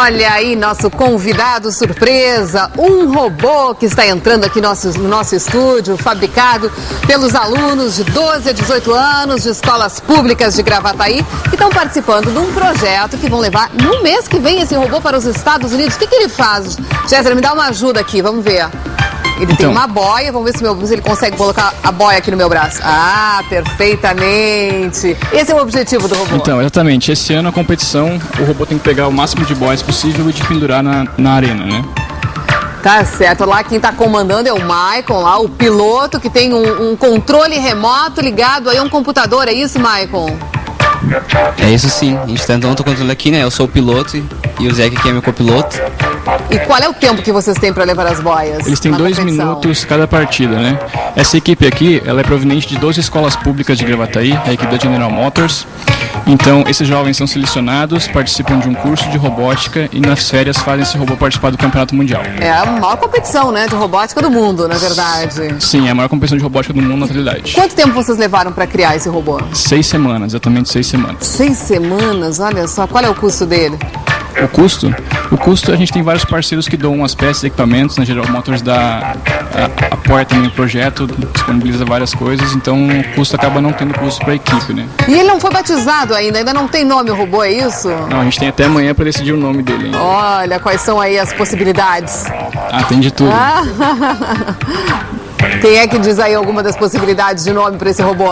Olha aí, nosso convidado surpresa, um robô que está entrando aqui no nosso estúdio, fabricado pelos alunos de 12 a 18 anos de escolas públicas de Gravataí, que estão participando de um projeto que vão levar no mês que vem esse robô para os Estados Unidos. O que ele faz? Jéssica, me dá uma ajuda aqui, vamos ver. Ele tem uma boia, vamos ver se ele consegue colocar a boia aqui no meu braço. Ah, perfeitamente. Esse é o objetivo do robô. Então, exatamente. Esse ano a competição, o robô tem que pegar o máximo de boias possível e de pendurar na arena, né? Tá certo. Lá quem tá comandando é o Maicon, lá, o piloto, que tem um controle remoto ligado aí a um computador. É isso, Maicon? É isso sim. A gente tá dando o controle aqui, né? Eu sou o piloto e o Zé aqui é meu copiloto. E qual é o tempo que vocês têm para levar as boias? Eles têm 2 minutos cada partida, né? Essa equipe aqui, ela é proveniente de 12 escolas públicas de Gravataí, a equipe da General Motors. Então, esses jovens são selecionados, participam de um curso de robótica e nas férias fazem esse robô participar do Campeonato Mundial. É a maior competição, né, de robótica do mundo, na verdade. Sim, é a maior competição de robótica do mundo na atualidade. Quanto tempo vocês levaram para criar esse robô? 6 semanas, exatamente 6 semanas. 6 semanas, olha só. Qual é o custo dele? O custo a gente tem vários parceiros que doam as peças e equipamentos, na General Motors apoia também o projeto, disponibiliza várias coisas, então o custo acaba não tendo custo para a equipe, né? E ele não foi batizado ainda não tem nome o robô, é isso? Não, a gente tem até amanhã para decidir o nome dele ainda. Olha, quais são aí as possibilidades? Ah, tem de tudo. Quem é que diz aí alguma das possibilidades de nome para esse robô?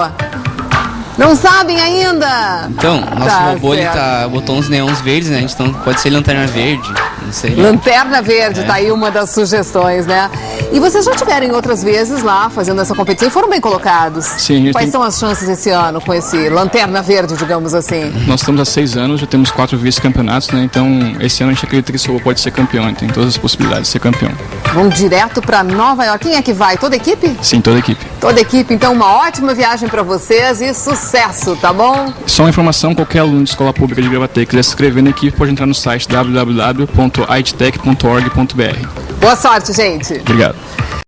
Não sabem ainda? Então, nosso robô ele botou uns neons verdes, né? Então pode ser lanterna verde, não sei. Lanterna verde, tá aí uma das sugestões, né? E vocês já tiveram outras vezes lá fazendo essa competição e foram bem colocados. Sim. Quais são as chances esse ano com esse lanterna verde, digamos assim? Nós estamos há 6 anos, já temos 4 vice-campeonatos, né? Então esse ano a gente acredita que esse robô pode ser campeão, tem todas as possibilidades de ser campeão. Vamos direto para Nova York. Quem é que vai? Toda a equipe? Sim, toda a equipe. Toda a equipe, então uma ótima viagem para vocês e sucesso, tá bom? Só uma informação, qualquer aluno de escola pública de Gravataí que quiser se inscrever na equipe pode entrar no site www.itech.org.br. Boa sorte, gente. Obrigado.